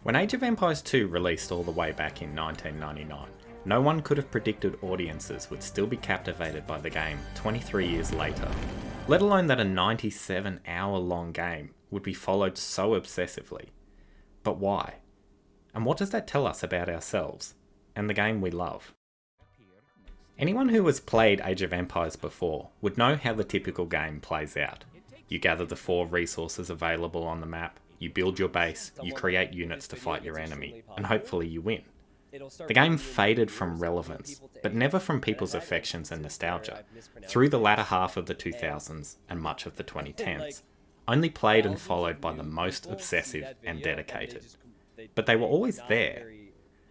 When Age of Empires 2 released all the way back in 1999, no one could have predicted audiences would still be captivated by the game 23 years later, let alone that a 97-hour-long game would be followed so obsessively. But why? And what does that tell us about ourselves and the game we love? Anyone who has played Age of Empires before would know how the typical game plays out. You gather the 4 resources available on the map, you build your base, you create units to fight your enemy, and hopefully you win. The game faded from relevance, but never from people's affections and nostalgia, through the latter half of the 2000s and much of the 2010s, only played and followed by the most obsessive and dedicated. But they were always there,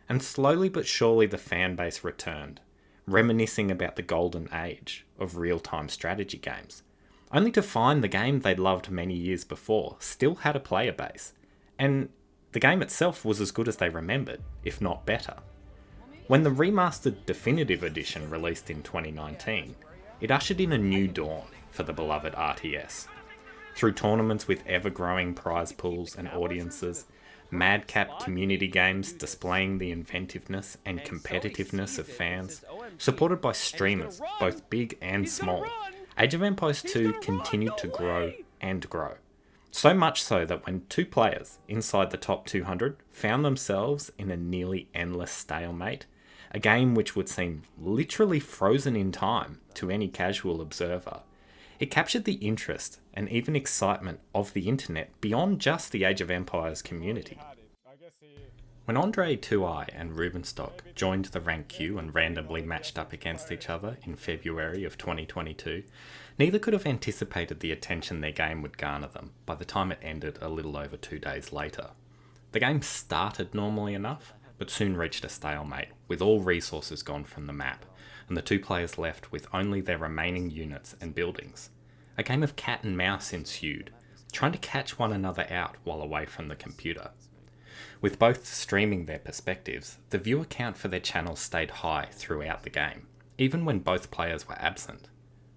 and slowly but surely the fan base returned, reminiscing about the golden age of real-time strategy games, only to find the game they'd loved many years before still had a player base, and the game itself was as good as they remembered, if not better. When the remastered Definitive Edition released in 2019, it ushered in a new dawn for the beloved RTS. Through tournaments with ever-growing prize pools and audiences, madcap community games displaying the inventiveness and competitiveness of fans, supported by streamers, both big and small, Age of Empires 2 continued to grow and grow. So much so that when 2 players inside the top 200 found themselves in a nearly endless stalemate, a game which would seem literally frozen in time to any casual observer, it captured the interest and even excitement of the internet beyond just the Age of Empires community. When Andre 2i and Rubenstock joined the rank queue and randomly matched up against each other in February of 2022, neither could have anticipated the attention their game would garner them by the time it ended a little over 2 days later. The game started normally enough, but soon reached a stalemate, with all resources gone from the map, and the 2 players left with only their remaining units and buildings. A game of cat and mouse ensued, trying to catch one another out while away from the computer. With both streaming their perspectives, the viewer count for their channels stayed high throughout the game, even when both players were absent.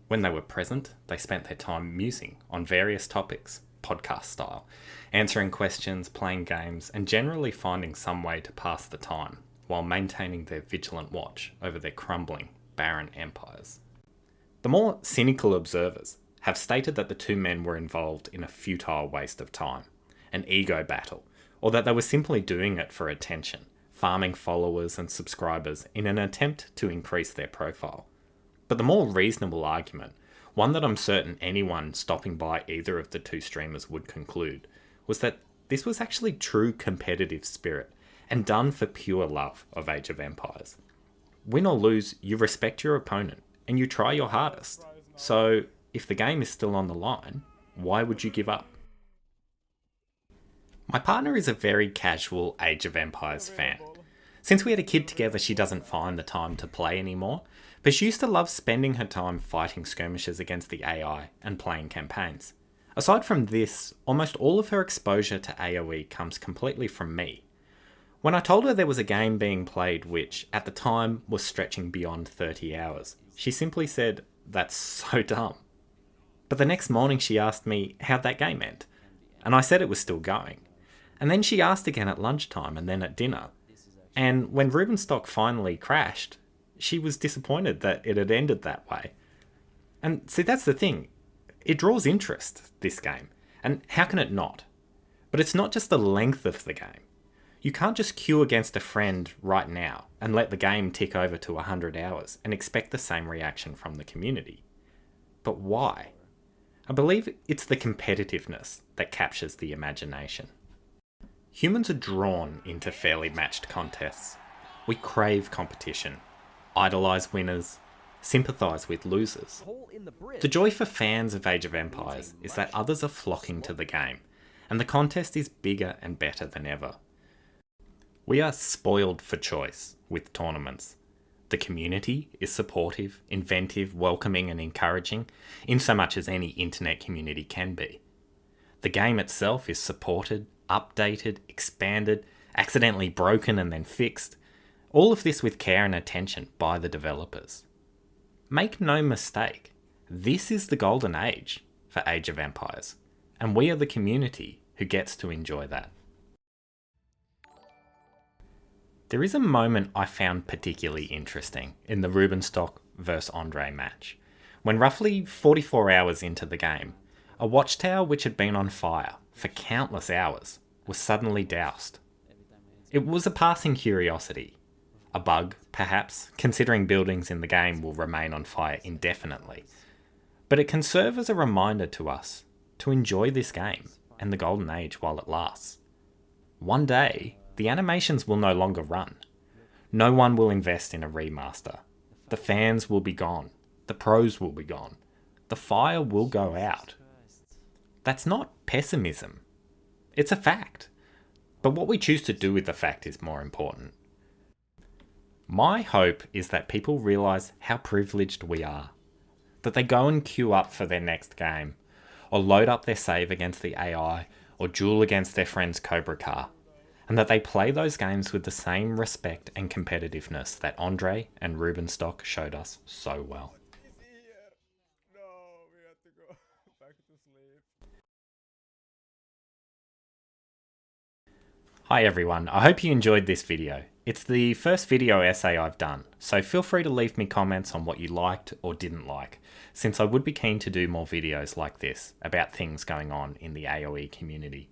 When they were present, they spent their time musing on various topics, podcast style, answering questions, playing games, and generally finding some way to pass the time, while maintaining their vigilant watch over their crumbling, barren empires. The more cynical observers have stated that the 2 men were involved in a futile waste of time, an ego battle, or that they were simply doing it for attention, farming followers and subscribers in an attempt to increase their profile. But the more reasonable argument, one that I'm certain anyone stopping by either of the 2 streamers would conclude, was that this was actually true competitive spirit and done for pure love of Age of Empires. Win or lose, you respect your opponent and you try your hardest. So if the game is still on the line, why would you give up? My partner is a very casual Age of Empires fan. Since we had a kid together, she doesn't find the time to play anymore, but she used to love spending her time fighting skirmishes against the AI and playing campaigns. Aside from this, almost all of her exposure to AoE comes completely from me. When I told her there was a game being played which, at the time, was stretching beyond 30 hours, she simply said, "That's so dumb." But the next morning she asked me how that game ended, and I said it was still going. And then she asked again at lunchtime and then at dinner. And when Rubenstock finally crashed, she was disappointed that it had ended that way. And see, that's the thing. It draws interest, this game. And how can it not? But it's not just the length of the game. You can't just queue against a friend right now and let the game tick over to 100 hours and expect the same reaction from the community. But why? I believe it's the competitiveness that captures the imagination. Humans are drawn into fairly matched contests. We crave competition, idolise winners, sympathise with losers. The joy for fans of Age of Empires is that others are flocking to the game, and the contest is bigger and better than ever. We are spoiled for choice with tournaments. The community is supportive, inventive, welcoming and encouraging, in so much as any internet community can be. The game itself is supported, updated, expanded, accidentally broken and then fixed. All of this with care and attention by the developers. Make no mistake, this is the golden age for Age of Empires, and we are the community who gets to enjoy that. There is a moment I found particularly interesting in the Rubenstock vs Andre match, when roughly 44 hours into the game, a watchtower which had been on fire for countless hours was suddenly doused. It was a passing curiosity, a bug perhaps, considering buildings in the game will remain on fire indefinitely, but it can serve as a reminder to us to enjoy this game and the Golden Age while it lasts. One day, the animations will no longer run. No one will invest in a remaster. The fans will be gone. The pros will be gone. The fire will go out. That's not pessimism. It's a fact. But what we choose to do with the fact is more important. My hope is that people realise how privileged we are. That they go and queue up for their next game, or load up their save against the AI, or duel against their friend's Cobra Car, and that they play those games with the same respect and competitiveness that Andre and Rubenstock showed us so well. Hi everyone, I hope you enjoyed this video. It's the first video essay I've done, so feel free to leave me comments on what you liked or didn't like, since I would be keen to do more videos like this about things going on in the AoE community.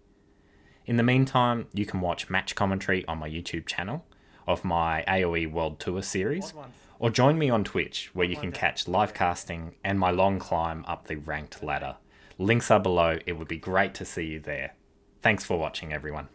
In the meantime, you can watch match commentary on my YouTube channel of my AoE World Tour series, or join me on Twitch where you can catch live casting and my long climb up the ranked ladder. Links are below, it would be great to see you there. Thanks for watching everyone.